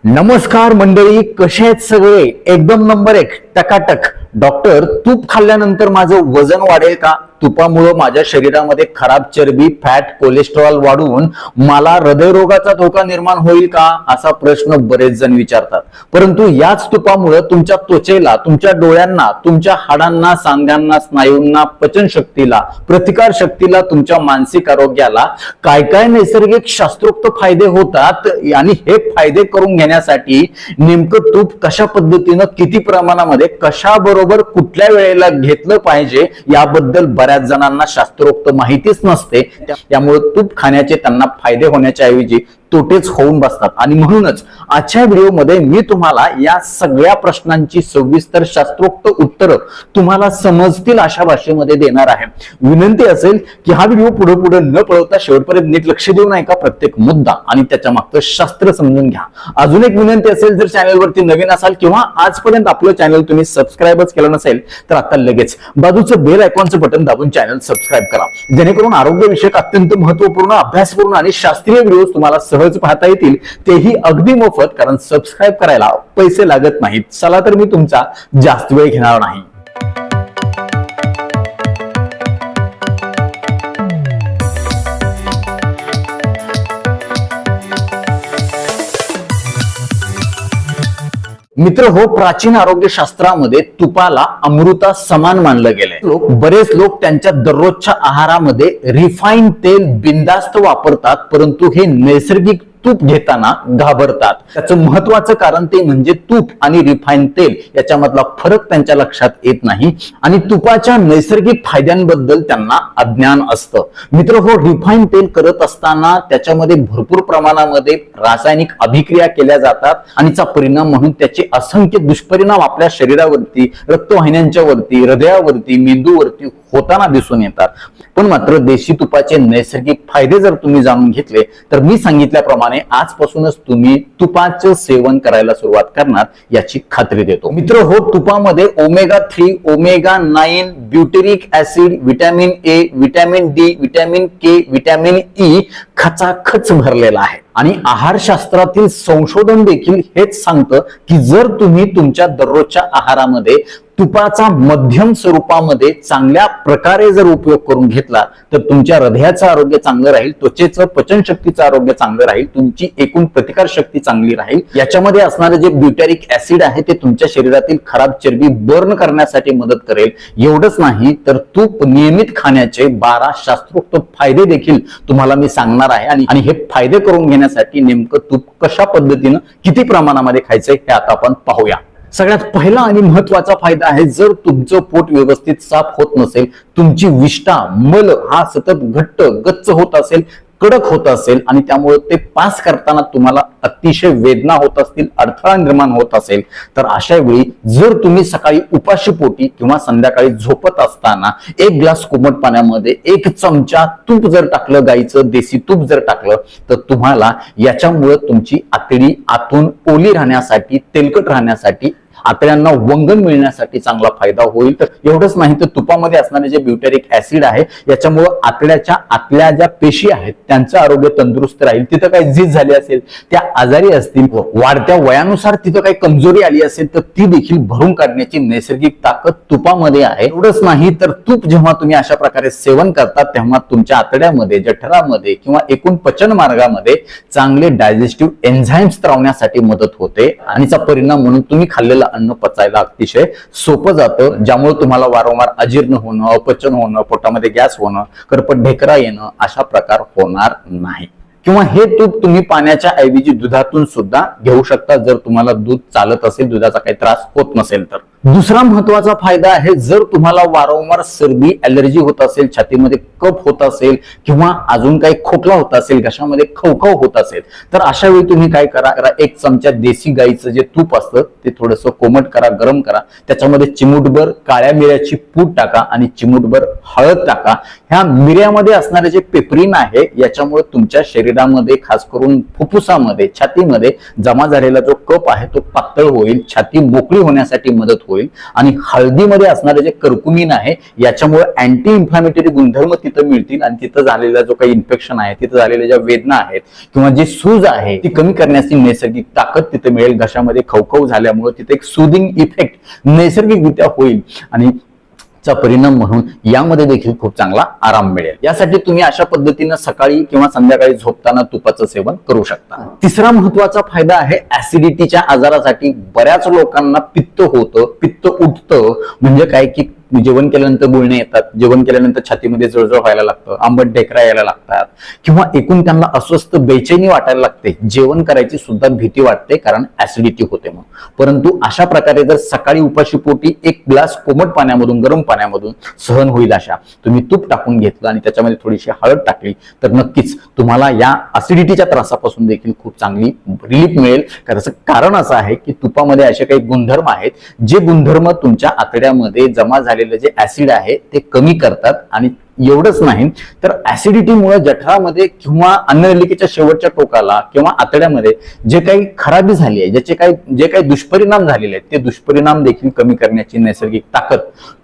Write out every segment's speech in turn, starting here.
नमस्कार मंडळी, कसे आहेत सगळे? एकदम नंबर एक, टकाटक. डॉक्टर, तूप खाल्ल्यानंतर माझं वजन वाढेल का? तुपामुळे माझ्या शरीरामध्ये खराब चरबी, फॅट, कोलेस्ट्रॉल वाढून मला हृदयरोगाचा धोका निर्माण होईल का, असा प्रश्न बरेच जण विचारतात. परंतु याच तुपामुळे तुमच्या त्वचेला, तुमच्या डोळ्यांना, तुमच्या हाडांना, सांध्यांना, स्नायूंना, पचन शक्तीला, प्रतिकार शक्तीला, तुमच्या मानसिक आरोग्याला काय काय नैसर्गिक शास्त्रोक्त फायदे होतात. आणि हे फायदे करून घेण्यासाठी नेमकं तूप कशा पद्धतीनं, किती प्रमाणामध्ये, कशाबरोबर, कुठल्या वेळेला घेतलं पाहिजे याबद्दल बऱ्याच जणांना शास्त्रोक्त माहितीच नसते. त्यामुळे तूप खाण्याचे त्यांना फायदे होण्याच्या ऐवजी तोटेच होऊन बसतात. आणि म्हणूनच आजच्या व्हिडिओमध्ये मी तुम्हाला या सगळ्या प्रश्नांची सविस्तर शास्त्रोक्त उत्तरं तुम्हाला समजतील अशा भाषेमध्ये देणार आहे. विनंती असेल की हा व्हिडिओ पुढे पुढे न पळवता शेवटपर्यंत नीट लक्ष देऊन ऐका, प्रत्येक मुद्दा आणि त्याच्या मागचं शास्त्र समजून घ्या. अजून एक विनंती असेल, जर चॅनलवरती नवीन असाल किंवा आजपर्यंत आपलं चॅनल तुम्ही सबस्क्राईबच केलं नसेल तर आता लगेच बाजूचं बेल आयकॉनचं बटन दाबून चॅनल सबस्क्राईब करा, जेणेकरून आरोग्यविषयक अत्यंत महत्वपूर्ण, अभ्यासपूर्ण आणि शास्त्रीय व्हिडिओ तुम्हाला सहज पाहता येतील, तेही अगदी मोफत. कारण सबस्क्राईब करायला पैसे लागत नाहीत. चला तर मी तुमचा जास्त वेळ घेणार नाही. मित्र हो, प्राचीन आरोग्यशास्त्रामध्ये तुपाला अमृता समान मानलं गेलंय. बरेच लोक त्यांच्या दररोजच्या आहारामध्ये रिफाईन तेल बिनधास्त वापरतात, परंतु हे नैसर्गिक तूप घेताना घाबरतात. त्याचं महत्वाचं कारण ते म्हणजे तूप आणि रिफाईन तेल याच्यामधला फरक त्यांच्या लक्षात येत नाही आणि तुपाच्या नैसर्गिक फायद्यांबद्दल त्यांना अज्ञान असतं. मित्र हो, रिफाईन तेल करत असताना त्याच्यामध्ये भरपूर प्रमाणामध्ये रासायनिक अभिक्रिया केल्या जातात आणि त्याचा परिणाम म्हणून त्याचे असंख्य दुष्परिणाम आपल्या शरीरावरती, रक्तवाहिन्यांच्या वरती, हृदयावरती, मेंदूवरती होताना दिसून येतात. पण मात्र देशी तुपाचे नैसर्गिक फायदे जर तुम्ही जाणून घेतले तर मी सांगितल्याप्रमाणे आजपासूनच तुम्ही तुपाचं सेवन करायला सुरुवात करणार याची खात्री देतो. मित्र हो, तुपामध्ये omega 3, omega 9, ब्युटेरिक acid, vitamin A, vitamin D, vitamin K, vitamin E खचाखच भरलेला आहे. आणि आहारशास्त्रातील संशोधन देखील हेच सांगतं की जर तुम्ही तुमच्या दररोजच्या आहारामध्ये तुपाचा मध्यम स्वरूपामध्ये चांगल्या प्रकारे जर उपयोग करून घेतला तर तुमच्या हृदयाचं आरोग्य चांगलं राहील, त्वचेचं, पचनशक्तीचं आरोग्य चांगलं राहील, तुमची एकूण प्रतिकार शक्ती चांगली राहील. याच्यामध्ये असणारे जे ब्युटॅरिक ऍसिड आहे ते तुमच्या शरीरातील खराब चरबी बर्न करण्यासाठी मदत करेल. एवढंच नाही तर तूप नियमित खाण्याचे 12 शास्त्रोक्त फायदे देखील तुम्हाला मी सांगणार आहे. आणि हे फायदे करून घेण्यासाठी नेमकं तूप कशा पद्धतीनं, किती प्रमाणामध्ये खायचंय हे आता आपण पाहूया. सगळ्यात पहिला आणि महत्वाचा फायदा आहे, जर तुमचं पोट व्यवस्थित साफ होत नसेल, तुमची विष्ठा, मल हा सतत घट्ट गच्च होत असेल, कडक होत असेल आणि त्यामुळे ते पास करताना तुम्हाला अतिशय वेदना होत असतील, अडथळा निर्माण होत असेल, तर अशा वेळी जर तुम्ही सकाळी उपाशी पोटी किंवा संध्याकाळी झोपत असताना 1 ग्लास कोमट पाण्यामध्ये 1 चमचा तूप जर टाकलं, गाईचं देशी तूप जर टाकलं, तर तुम्हाला याच्यामुळे तुमची आतडी आतून ओली राहण्यासाठी, तेलकट राहण्यासाठी, आतड्यांना वंगण मिळण्यासाठी चांगला फायदा होईल. तर एवढंच नाही तर तुपामध्ये असणारे जे ब्युटॅरिक ऍसिड आहे याच्यामुळे आतड्याच्या आतल्या ज्या पेशी आहेत त्यांचं आरोग्य तंदुरुस्त राहील. तिथं काही झीज झाली असेल, त्या आजारी असतील, वाढत्या वयानुसार तिथं काही कमजोरी आली असेल तर ती देखील भरून काढण्याची नैसर्गिक ताकद तुपामध्ये आहे. एवढंच नाही तर तूप जेव्हा तुम्ही अशा प्रकारे सेवन करतात तेव्हा तुमच्या आतड्यामध्ये, जठरामध्ये किंवा एकूण पचन मार्गामध्ये चांगले डायजेस्टिव्ह एन्झाईम्स स्त्रावण्यासाठी मदत होते आणि त्याचा परिणाम म्हणून तुम्ही खाल्लेला अन्न पचायला अतिशय सोपं जातं, ज्यामुळे तुम्हाला वारंवार अजीर्ण होणं, अपचन होणं, पोटामध्ये गॅस होणं, करपट ढेकरा येणं अशा प्रकार होणार नाही. किंवा हे तूप तुम्ही पाण्याच्या ऐवजी दुधातून सुद्धा घेऊ शकता जर तुम्हाला दूध चालत असेल, दुधाचा काही त्रास होत नसेल तर. दुसरा महत्वाचा फायदा आहे, जर तुम्हाला वारंवार सर्दी, ॲलर्जी होत असेल, छातीमध्ये कफ होत असेल किंवा अजून काही खोकला होत असेल, घशामध्ये खवखव होत असेल, तर अशा वेळी तुम्ही काय करा, 1 चमचा देशी गाईचं जे तूप असतं ते थोडंसं कोमट करा, गरम करा, त्याच्यामध्ये चिमूटभर काळ्या मिऱ्याची पूड टाका आणि चिमूटभर हळद टाका. ह्या मिऱ्यामध्ये असणारे जे पेपरिन आहे याच्यामुळे तुमच्या शरीरामध्ये, खास करून फुफ्फुसामध्ये, छातीमध्ये जमा झालेला जो कफ आहे तो पातळ होईल, छाती मोकळी होण्यासाठी मदत होईल आणि हळदीमध्ये असणारे जे कर्कुमिन आहे याच्यामुळे अँटी इन्फ्लामेटरी गुणधर्म तिथं मिळतील आणि तिथं झालेला जो काही इन्फेक्शन आहे, तिथं झालेल्या ज्या वेदना आहेत किंवा जी सूज आहे ती कमी करण्याची नैसर्गिक ताकद तिथे मिळेल. घशामध्ये खवखव झाल्यामुळे तिथे एक सुदिंग इफेक्ट नैसर्गिकरित्या होईल आणि चा परिणाम म्हणून यामध्ये देखील खूप चांगला आराम मिळेल. यासाठी तुम्ही अशा पद्धतीने सकाळी किंवा संध्याकाळी झोपताना तुपाचं सेवन करू शकता. तिसरा महत्वाचा फायदा आहे ऍसिडिटीच्या आजारासाठी. बऱ्याच लोकांना पित्त होतं, पित्त उठतं, म्हणजे काय की जेवण केल्यानंतर गुळणे येतात, जेवण केल्यानंतर छातीमध्ये जळजळ व्हायला लागतं, आंबट ढेकरा यायला लागतात किंवा एकूण त्यांना अस्वस्थ बेचैनी वाटायला लागते, जेवण करायची सुद्धा भीती वाटते कारण ऍसिडिटी होते म्हणून. परंतु अशा प्रकारे जर सकाळी उपाशीपोटी एक ग्लास कोमट पाण्यामधून, गरम पाण्यामधून सहन होईल अशा तुम्ही तूप टाकून घेतलं आणि त्याच्यामध्ये थोडीशी हळद टाकली तर नक्कीच तुम्हाला या ऍसिडिटीच्या त्रासापासून देखील खूप चांगली रिलीफ मिळेल. त्याचं कारण असं आहे की तुपामध्ये असे काही गुणधर्म आहेत जे गुणधर्म तुमच्या आतड्यामध्ये जमा झाले जे ऍसिड आहे ते कमी करतात. आणि एवढंच नाही तर ऍसिडिटीमुळे जठरामध्ये किंवा अन्ननलिकेच्या शेवटच्या टोकाला किंवा आतड्यामध्ये जे काही खराबी झाली आहे, जे काही दुष्परिणाम झालेले आहेत ते दुष्परिणाम देखील कमी करण्याची नैसर्गिक ताकद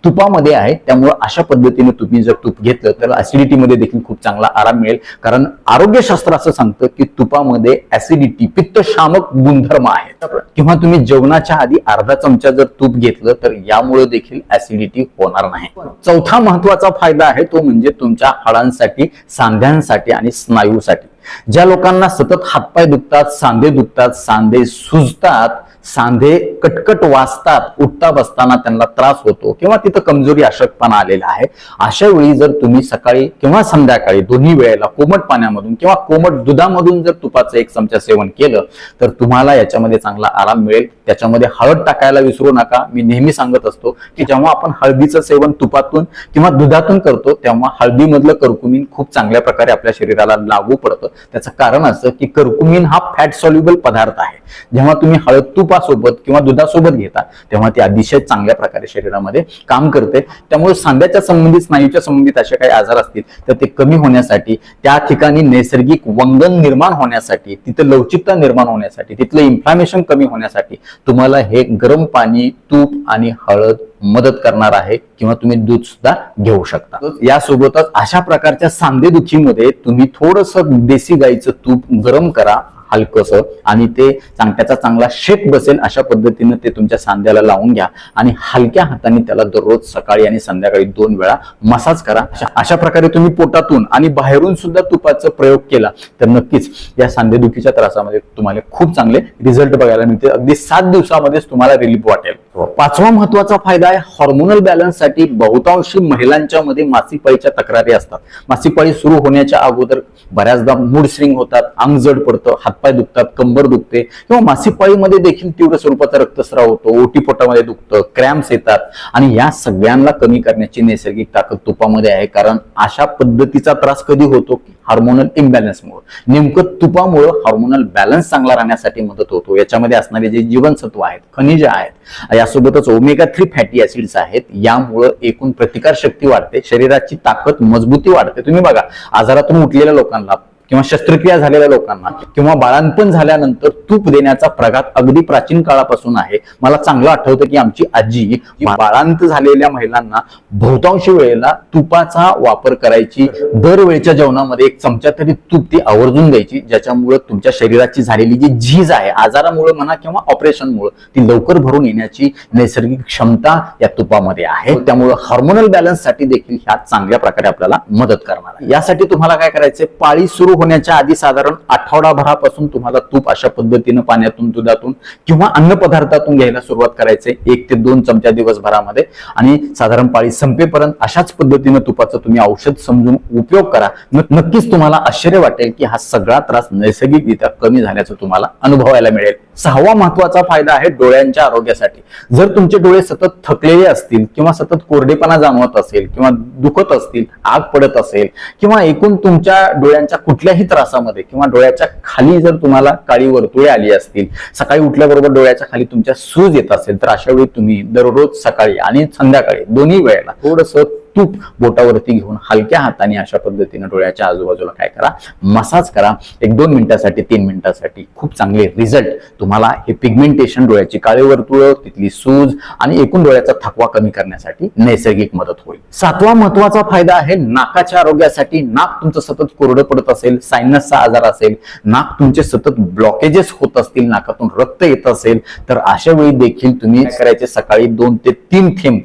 तुपामध्ये आहे. त्यामुळे अशा पद्धतीने तुम्ही जर तूप घेतलं तर ऍसिडिटीमध्ये देखील खूप चांगला आराम मिळेल. कारण आरोग्यशास्त्र असं सांगतं की तुपामध्ये ऍसिडिटी पित्तशामक गुणधर्म आहेत. किंवा तुम्ही जेवणाच्या आधी अर्धा चमचा जर तूप घेतलं तर यामुळे देखील ऍसिडिटी होणार नाही. चौथा महत्वाचा फायदा आहे तो म्हणजे तुमच्या हाडांसाठी, सांध्यांसाठी आणि स्नायूसाठी. ज्या लोकांना सतत हातपाय दुखतात, सांधे दुखतात, सांधे सुजतात, सांधे कटकट वाजतात, उठता बसताना त्यांना त्रास होतो किंवा तिथं कमजोरी अशक्तपणा आलेला आहे, अशा वेळी जर तुम्ही सकाळी किंवा संध्याकाळी दोन्ही वेळेला कोमट पाण्यामधून किंवा कोमट दुधामधून जर तुपाचं एक चमचा सेवन केलं तर तुम्हाला याच्यामध्ये चांगला आराम मिळेल. त्याच्यामध्ये हळद टाकायला विसरू नका. मी नेहमी सांगत असतो की जेव्हा आपण हळदीचं सेवन तुपातून किंवा दुधातून करतो तेव्हा हळदीमधलं कर्कुमिन खूप चांगल्या प्रकारे आपल्या शरीराला लागू पडतं. त्याचं कारण असं की कर्कुमिन हा फॅट सॉल्युबल पदार्थ आहे. जेव्हा तुम्ही हळद तुपासोबत किंवा दुधासोबत घेता तेव्हा ती अतिशय चांगल्या प्रकारे शरीरामध्ये काम करते. त्यामुळे सांध्याच्या संबंधित, स्नायूच्या संबंधित असे काही आजार असतील तर ते कमी होण्यासाठी, त्या ठिकाणी नैसर्गिक वंगण निर्माण होण्यासाठी, तिथं लवचिकता निर्माण होण्यासाठी, तिथलं इन्फ्लामेशन कमी होण्यासाठी तुम्हाला हे गरम पाणी, तूप आणि हळद मदत करणार आहे. किंवा तुम्ही दूध सुद्धा घेऊ शकता. यासोबतच अशा प्रकारच्या सांधेदुखीमध्ये तुम्ही थोडंसं देशी गाईचं तूप गरम करा हलकसं आणि ते त्याचा चांगला शेक बसेल अशा पद्धतीने ते तुमच्या सांध्याला लावून घ्या आणि हलक्या हाताने त्याला दररोज सकाळी आणि संध्याकाळी 2 वेळा मसाज करा. अशा प्रकारे तुम्ही पोटातून आणि बाहेरून सुद्धा तुपाचा प्रयोग केला तर नक्कीच या सांधेदुखीच्या त्रासामध्ये तुम्हाला खूप चांगले रिझल्ट बघायला मिळतील. अगदी 7 दिवसामध्येच तुम्हाला रिलीफ वाटेल. पाचवा महत्वाचा फायदा आहे हॉर्मोनल बॅलन्स साठी. बहुतांशी महिलांच्या मध्ये मासिक पाळीच्या तक्रारी असतात. मासिक पाळी सुरू होण्याच्या अगोदर बऱ्याचदा मूड स्विंग होतात, अंग जड पडतं, हातपाय दुखतात, कंबर दुखते किंवा मासिक पाळीमध्ये देखील तीव्र स्वरूपाचा रक्तस्राव होतो, ओटीपोटामध्ये दुखतं, क्रॅम्प्स येतात आणि या सगळ्यांना कमी करण्याची नैसर्गिक ताकद तुपामध्ये आहे. कारण अशा पद्धतीचा त्रास कधी होतो? हार्मोनल इम्बॅलन्समुळे. नेमकं तुपामुळे हार्मोनल बॅलन्स चांगला राहण्यासाठी मदत होतो. याच्यामध्ये असणारे जे जीवनसत्व आहेत, खनिज आहेत, यासोबतच ओमेगा 3 फॅटी ऍसिड्स आहेत. यामुळे एकूण प्रतिकार शक्ती वाढते, शरीराची ताकद, मजबूती वाढते. तुम्ही बघा आजारातून उठलेल्या लोकांना किंवा शस्त्रक्रिया झालेल्या लोकांना किंवा बाळांपण झाल्यानंतर तूप देण्याचा प्रघात अगदी प्राचीन काळापासून आहे. मला चांगलं आठवतं की आमची आजी बाळांत झालेल्या महिलांना बहुतांश वेळेला तुपाचा वापर करायची. दरवेळच्या जेवणामध्ये 1 चमचा तरी तूप ती आवर्जून द्यायची, ज्याच्यामुळे तुमच्या शरीराची झालेली जी झीज आहे आजारामुळे म्हणा किंवा ऑपरेशनमुळे ती लवकर भरून येण्याची नैसर्गिक क्षमता या तुपामध्ये आहे. त्यामुळे हार्मोनल बॅलन्स साठी देखील ह्या चांगल्या प्रकारे आपल्याला मदत करणार आहे. यासाठी तुम्हाला काय करायचंय? पाळी सुरू होण्याच्या आधी साधारण आठवडाभरापासून तुम्हाला तूप अशा पद्धतीने पाण्यातून, दुधातून किंवा अन्न पदार्थातून घ्यायला सुरुवात करायचंय. 1 ते 2 चमचा दिवसभरामध्ये आणि साधारण पाळी संपेपर्यंत अशाच पद्धतीने तुपाचं तुम्ही औषध समजून उपयोग करा. नक्कीच तुम्हाला आश्चर्य वाटेल की हा सगळा त्रास नैसर्गिकरित्या कमी झाल्याचं तुम्हाला अनुभवायला मिळेल. 6वा महत्वाचा फायदा आहे डोळ्यांच्या आरोग्यासाठी. जर तुमचे डोळे सतत थकलेले असतील किंवा सतत कोरडेपणा जाणवत असेल किंवा दुखत असतील, आग पडत असेल किंवा एकूण तुमच्या डोळ्यांच्या कुठल्याही त्रासामध्ये किंवा डोळ्याच्या खाली जर तुम्हाला काळी वर्तुळे आली असतील, सकाळी उठल्याबरोबर डोळ्याच्या खाली तुमच्या सूज येत असेल तर अशा वेळी तुम्ही दररोज सकाळी आणि संध्याकाळी दोन्ही वेळेला थोडंसं तूप बोटावरती घेऊन हलक्या हाताने अशा पद्धतीने डोळ्याच्या आजूबाजूला काय करा, मसाज करा 1-2 मिनिटासाठी, 3 मिनिटासाठी. खूप चांगले रिझल्ट तुम्हाला हे पिगमेंटेशन, डोळ्याची काळी वर्तुळ, तिथली सूज आणि एकूण डोळ्याचा थकवा कमी करण्यासाठी नैसर्गिक मदत होईल. 7वा महत्वाचा फायदा आहे नाकाच्या आरोग्यासाठी. नाक तुमचं सतत कोरडं पडत असेल, सायनसचा आजार असेल, नाक तुमचे सतत ब्लॉकेजेस होत असतील, नाकातून रक्त येत असेल, तर अशा वेळी देखील तुम्ही काय करायचे, सकाळी 2 ते 3 थेंब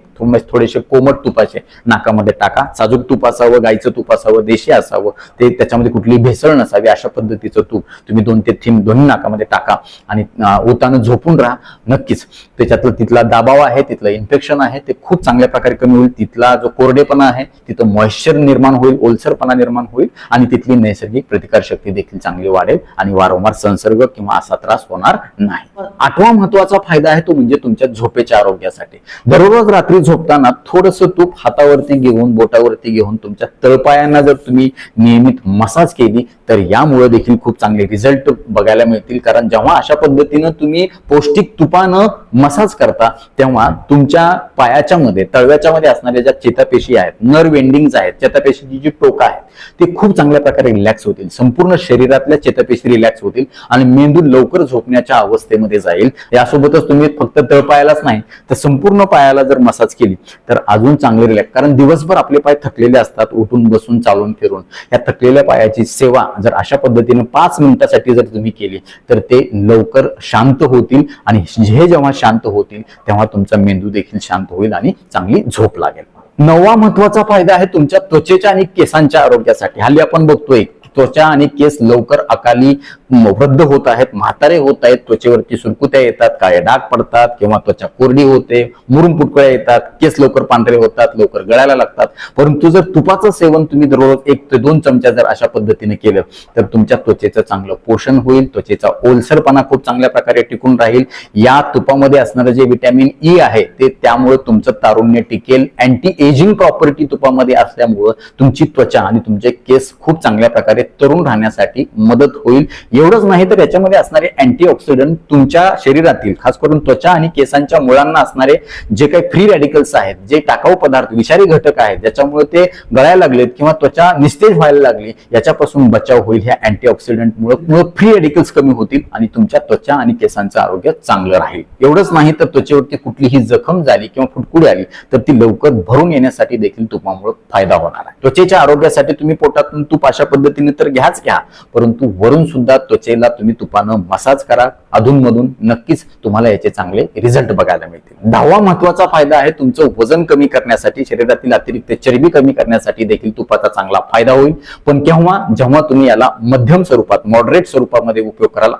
थोडेसे कोमट तुपाचे नाकामध्ये टाका. साजूक तूप असावं, गाईचं तूप असावं, देशी असावं, ते त्याच्यामध्ये कुठली भेसळ नसावी अशा पद्धतीचं तूप तुम्ही 2 ते 3 दोन्ही नाकामध्ये टाका आणि ओतानं झोपून राहा. नक्कीच त्याच्यातलं तिथला दाबाव आहे, तिथलं इन्फेक्शन आहे, ते खूप चांगल्या प्रकारे कमी होईल. तिथला जो कोरडेपणा आहे तिथं मॉइश्चर निर्माण होईल, ओलसरपणा निर्माण होईल आणि तिथली नैसर्गिक प्रतिकार शक्ती देखील चांगली वाढेल आणि वारंवार संसर्ग किंवा असा त्रास होणार नाही. 8वा महत्वाचा फायदा आहे तो म्हणजे तुमच्या झोपेच्या आरोग्यासाठी. दररोज रात्री झोपताना थोडंसं तूप हातावरती घेऊन, बोटावरती घेऊन तुमच्या तळपायांना जर तुम्ही नियमित मसाज केली तर यामुळे देखील खूप चांगले रिझल्ट बघायला मिळतील. कारण जेव्हा अशा पद्धतीनं तुम्ही पौष्टिक तुपानं मसाज करता तेव्हा तुमच्या पायाच्या मध्ये, तळव्याच्या मध्ये असणाऱ्या ज्या चेतापेशी आहेत, नर्व एंडिंग्स आहेत, चेतापेशीची जी टोकं आहेत ते खूप चांगल्या प्रकारे रिलॅक्स होतील. संपूर्ण शरीरातल्या चेतापेशी रिलॅक्स होतील आणि मेंदू लवकर झोपण्याच्या अवस्थेमध्ये जाईल. यासोबतच तुम्ही फक्त तळपायालाच नाही तर संपूर्ण पायाला जर मसाज केली तर अजून चांगले रिलॅक्स. कारण दिवसभर आपले पाय थकलेले असतात, उठून बसून चालून फिरून. या थकलेल्या पायाची सेवा जर अशा पद्धतीने 5 मिनिटासाठी जर तुम्ही केली तर ते लवकर शांत होतील आणि हे जेव्हा शांत होतील तेव्हा तुमचा मेंदू देखील शांत होईल आणि चांगली झोप लागेल. 9वा महत्वाचा फायदा आहे तुमच्या त्वचेच्या आणि केसांच्या आरोग्यासाठी. हल्ली आपण बघतोय त्वचा आणि केस लवकर अकाली वृद्ध होत आहेत, म्हातारे होत आहेत, त्वचेवरती सुरकुत्या येतात, काळे डाग पडतात किंवा त्वचा कोरडी होते, मुरून पुटकळ्या येतात, केस लवकर पांढरे होतात, लवकर गळायला लागतात. परंतु जर तुपाचं सेवन तुम्ही दररोज 1 ते 2 चमचा जर अशा पद्धतीने केलं तर तुमच्या त्वचेचं चांगलं पोषण होईल, त्वचेचा ओलसरपणा खूप चांगल्या प्रकारे टिकून राहील. या तुपामध्ये असणारं जे व्हिटॅमिन ई आहे ते त्यामुळे तुमचं तारुण्य टिकेल. अँटी एजिंग प्रॉपर्टी तुपामध्ये असल्यामुळं तुमची त्वचा आणि तुमचे केस खूप चांगल्या प्रकारे तरुण राहण्यासाठी मदत होईल. एवढंच नाही तर याच्यामध्ये असणारे अँटीऑक्सिडंट तुमच्या शरीरातील, खास करून त्वचा आणि केसांच्या मुळांना असणारे जे काही फ्री रॅडिकल्स आहेत, जे टाकाऊ पदार्थ, विषारी घटक आहेत ज्याच्यामुळे ते गळायला लागलेत किंवा त्वचा निस्तेज व्हायला लागली, याच्यापासून बचाव होईल. ह्या अँटीऑक्सिडंटमुळे फ्री रॅडिकल्स कमी होतील आणि तुमच्या त्वचा आणि केसांचं आरोग्य चांगलं राहील. एवढंच नाही तर त्वचेवरती कुठलीही जखम झाली किंवा फुटकुडी आली तर ती लवकर भरून येण्यासाठी देखील तुपामुळे फायदा होणार आहे. त्वचेच्या आरोग्यासाठी तुम्ही पोटातून तूप अशा पद्धतीने तर घ्याच घ्या, परंतु वरून सुद्धा त्वचेला तुम्ही तुपानं मसाज करा अधूनमधून. नक्कीच तुम्हाला याचे चांगले रिझल्ट बघायला मिळतील. 10वा महत्वाचा फायदा आहे तुमचं वजन कमी करण्यासाठी, शरीरातील अतिरिक्त चरबी कमी करण्यासाठी देखील तुपाचा चांगला फायदा होईल. पण जेव्हा तुम्ही याला मध्यम स्वरूपात, मॉडरेट स्वरूपामध्ये उपयोग कराल,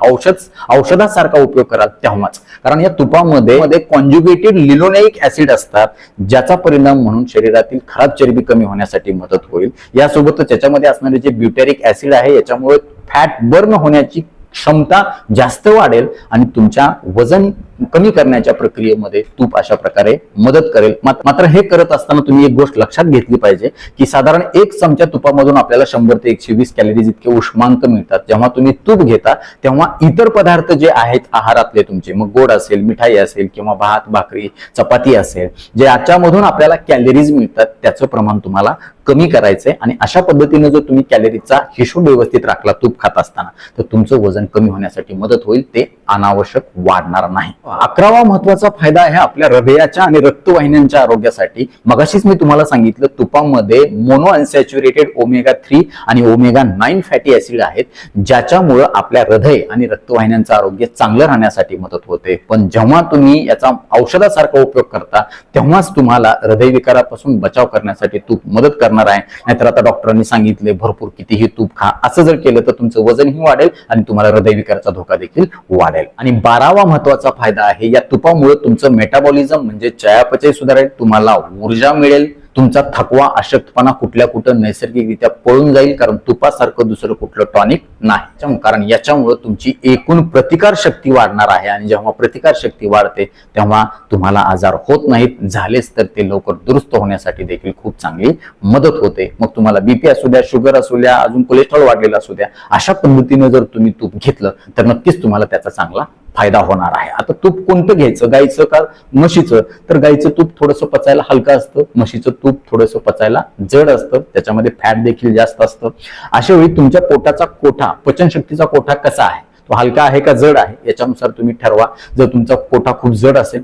औषधासारखा उपयोग कराल तेव्हाच. कारण या तुपामध्ये कॉन्जुगेटेड लिनोलेइक ऍसिड असतात ज्याचा परिणाम म्हणून शरीरातील खराब चरबी कमी होण्यासाठी मदत होईल. यासोबतच त्याच्यामध्ये असणारे जे ब्युटेरिक ऍसिड आहे याच्यामुळे फॅट बर्न होण्याची क्षमता जास्त वाढेल आणि तुमच्या वजन कमी करण्याच्या प्रक्रियेमध्ये तूप अशा प्रकारे मदत करेल. मात्र हे करत असताना तुम्ही एक गोष्ट लक्षात घेतली पाहिजे की साधारण 1 चमचा तुपामधून आपल्याला 100 ते 120 कॅलरीज इतके उष्मांक मिळतात. जेव्हा तुम्ही तूप घेता तेव्हा इतर पदार्थ जे आहेत आहारातले तुमचे, मग गोड असेल, मिठाई असेल किंवा भात, भाकरी, चपाती असेल, जे याच्यामधून आपल्याला कॅलरीज मिळतात त्याचं प्रमाण तुम्हाला कमी करायचंय. आणि अशा पद्धतीने जर तुम्ही कॅलरीजचा हिशोब व्यवस्थित राखला तूप खात असताना तर तुमचं वजन कमी होण्यासाठी मदत होईल, ते अनावश्यक वाढणार नाही. 11वा महत्वाचा फायदा आहे आपल्या हृदयाच्या आणि रक्तवाहिन्यांच्या आरोग्यासाठी. मगाशीच मी तुम्हाला सांगितलं तुपामध्ये मोनो अनसॅच्युरेटेड ओमेगा 3 आणि ओमेगा 9 फॅटी ऍसिड आहेत ज्याच्यामुळे आपल्या हृदय आणि रक्तवाहिन्यांचं आरोग्य चांगलं राहण्यासाठी मदत होते. पण जेव्हा तुम्ही याचा औषधासारखा उपयोग करता तेव्हाच तुम्हाला हृदयविकारापासून बचाव करण्यासाठी तूप मदत करणार आहे. नाहीतर आता डॉक्टरांनी सांगितले भरपूर कितीही तूप खा, असं जर केलं तर तुमचं वजनही वाढेल आणि तुम्हाला हृदयविकाराचा धोका देखील वाढेल. आणि 12वा महत्वाचा फायदा आहे या तुपामुळे तुमचं मेटाबॉलिझम म्हणजे चयापचय सुधारेल, तुम्हाला ऊर्जा मिळेल, तुमचा थकवा, अशक्तपणा कुठं नैसर्गिकरित्या पळून जाईल. कारण तुपासारखं दुसरं कुठलं टॉनिक नाही. कारण याच्यामुळे तुमची एकूण प्रतिकार शक्ती वाढणार आहे आणि जेव्हा प्रतिकार शक्ती वाढते तेव्हा तुम्हाला आजार होत नाहीत, झालेच तर ते लवकर दुरुस्त होण्यासाठी देखील खूप चांगली मदत होते. मग तुम्हाला बीपी असू द्या, शुगर असू द्या, अजून कोलेस्ट्रॉल वाढलेला असू द्या, अशा पद्धतीने जर तुम्ही तूप घेतलं तर नक्कीच तुम्हाला त्याचा चांगला फायदा होणार आहे. आता तूप कोणतं घ्यायचं, गाईचं का म्हशीचं? तर गाईचं तूप थोडंसं पचायला हलकं असतं, म्हशीचं तूप थोडंसं पचायला जड असतं, त्याच्यामध्ये फॅट देखील जास्त असतं. अशा वेळी तुमच्या पोटाचा कोठा, पचनशक्तीचा कोठा कसा आहे, तो हलका आहे का जड आहे, याच्यानुसार तुम्ही ठरवा. जर तुमचा कोठा खूप जड असेल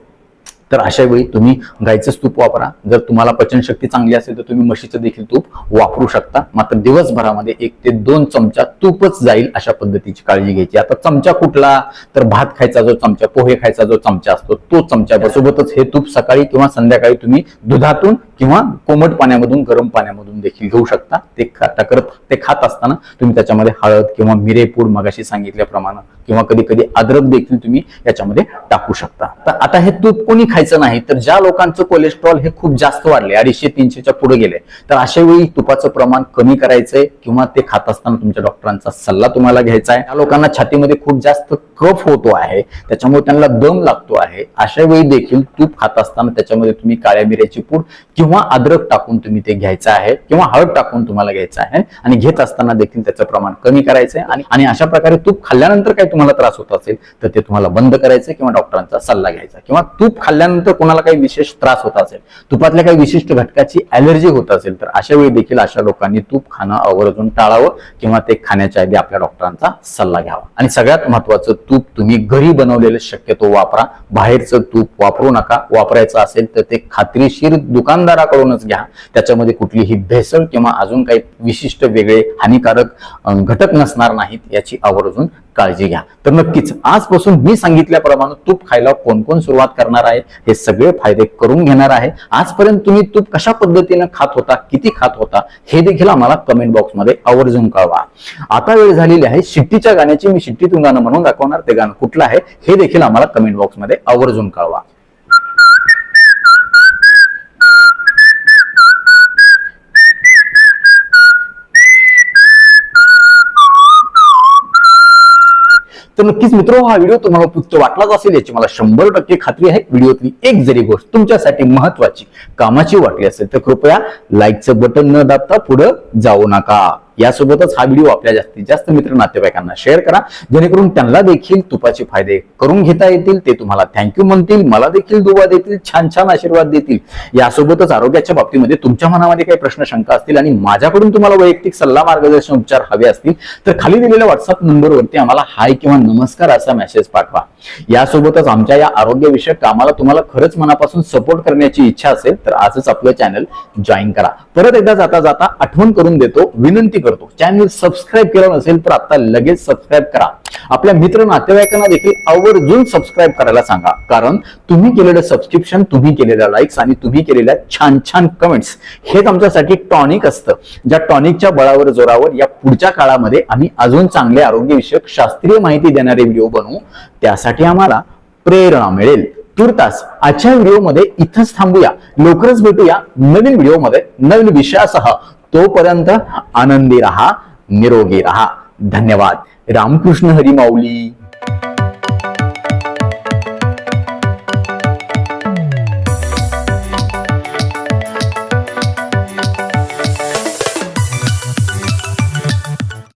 तर अशा वेळी तुम्ही गाईचंच तूप वापरा. जर तुम्हाला पचनशक्ती चांगली असेल तर तुम्ही म्हशीचं देखील तूप वापरू शकता. मात्र दिवसभरामध्ये 1 ते 2 चमचा तूपच जाईल अशा पद्धतीची काळजी घ्यायची. आता चमचा कुठला? तर भात खायचा जो चमचा, पोहे खायचा जो चमचा असतो तो चमचा. सोबतच हे तूप सकाळी किंवा संध्याकाळी तुम्ही दुधातून किंवा कोमट पाण्यामधून, गरम पाण्यामधून देखील घेऊ शकता. ते खात असताना तुम्ही त्याच्यामध्ये हळद किंवा मिरेपूड मगाशी सांगितल्याप्रमाणे किंवा कधी कधी अद्रक देखील तुम्ही याच्यामध्ये टाकू शकता. तर आता हे तूप कोणी खायचं नाही, तर ज्या लोकांचं कोलेस्ट्रॉल हे खूप जास्त वाढले, 250-300च्या पुढे गेले, तर अशा वेळी तुपाचं प्रमाण कमी करायचंय किंवा ते खात असताना तुमच्या डॉक्टरांचा सल्ला तुम्हाला घ्यायचा आहे. त्या लोकांना छातीमध्ये खूप जास्त कफ होतो आहे, त्याच्यामुळे त्यांना दम लागतो आहे, अशा वेळी देखील तूप खात असताना त्याच्यामध्ये तुम्ही काळ्या मिऱ्याची पूड किंवा अद्रक टाकून तुम्ही ते घ्यायचं आहे किंवा हळद टाकून तुम्हाला घ्यायचं आहे आणि घेत असताना देखील त्याचं प्रमाण कमी करायचंय. आणि अशा प्रकारे तूप खाल्ल्यानंतर काही तुम्हाला त्रास होत असेल तर ते तुम्हाला बंद करायचं किंवा डॉक्टरांचा सल्ला घ्यायचा. किंवा तूप खाल्ल्यानंतर कोणाला काही विशेष त्रास होत असेल, तुपातल्या काही विशिष्ट घटकाची ॲलर्जी होत असेल, तर अशा वेळी देखील अशा लोकांनी तूप खाणं आवर्जून टाळावं किंवा ते खाण्याच्या आधी आपल्या डॉक्टरांचा सल्ला घ्यावा. आणि सगळ्यात महत्वाचं, तूप तुम्ही घरी बनवलेलं शक्यतो वापरा, बाहेरचं तूप वापरू नका. वापरायचं असेल तर ते खात्रीशीर दुकानदाराकडूनच घ्या, त्याच्यामध्ये कुठलीही भेसळ किंवा अजून काही विशिष्ट वेगळे हानिकारक घटक नसणार नाहीत याची आवर्जून काळजी घ्या. तर नक्कीच आजपासून मी सांगितल्याप्रमाणे तूप खायला कोण कोण सुरुवात करणार आहे, हे सगळे फायदे करून घेणार आहे. आजपर्यंत तुम्ही तूप कशा पद्धतीने खात होता, किती खात होता, हे देखील आम्हाला कमेंट बॉक्समध्ये आवर्जून कळवा. आता वेळ झालेली आहे शिट्टीच्या गाण्याची. मी शिट्टीतून गाणं म्हणून दाखवणार, ते गाणं कुठलं आहे हे देखील आम्हाला कमेंट बॉक्समध्ये आवर्जून कळवा. तर नक्कीच मित्र, हा व्हिडिओ तुम्हाला उपयुक्त वाटलाच असेल याची मला 100% खात्री आहे. व्हिडिओतली एक जरी गोष्ट तुमच्यासाठी महत्वाची, कामाची वाटली असेल तर कृपया लाईकचं बटन न दाबता पुढे जाऊ नका. यासोबतच हा व्हिडिओ आपल्या जास्तीत जास्त मित्र नातेवाईकांना शेअर करा, जेणेकरून त्यांना देखील तुपाचे फायदे करून घेता येतील. ते तुम्हाला थँक्यू म्हणतील, मला देखील दुवा देतील, छान छान आशीर्वाद देतील. यासोबतच आरोग्याच्या बाबतीमध्ये तुमच्या मनामध्ये काही प्रश्न शंका असतील आणि माझ्याकडून तुम्हाला वैयक्तिक सल्ला, मार्गदर्शन, उपचार हवे असतील तर खाली दिलेल्या व्हॉट्सअप नंबरवरती आम्हाला हाय किंवा नमस्कार असा मेसेज पाठवा. यासोबतच आमच्या या आरोग्यविषयक कामाला तुम्हाला खरंच मनापासून सपोर्ट करण्याची इच्छा असेल तर आजच आपलं चॅनल जॉईन करा. परत एकदा जाता जाता आठवण करून देतो, विनंती करतो, चॅनल सबस्क्राईब केलं नसेल तर आता लगेच सबस्क्राईब करा. आपल्या मित्र नातेवाईकांना देखील आवर्जून सबस्क्राईब करायला सांगा, कारण तुम्ही केलेलं सबस्क्रिप्शन, तुम्ही केलेल्या लाईक्स आणि तुम्ही केलेल्या छान छान कमेंट्स हेच आमच्यासाठी टॉनिक असतं. ज्या टॉनिकच्या बळावर, जोरावर या पुढच्या काळामध्ये आम्ही अजून चांगले आरोग्यविषयक शास्त्रीय माहिती देणारे व्हिडिओ बनवू, त्यासाठी आम्हाला प्रेरणा मिळेल. तुर्तास आजच्या व्हिडिओमध्ये इथंच थांबूया. लवकरच भेटूया नवीन व्हिडिओमध्ये नवीन विषयासह. तोपर्यंत आनंदी रहा, निरोगी रहा. धन्यवाद. रामकृष्ण हरी माऊली.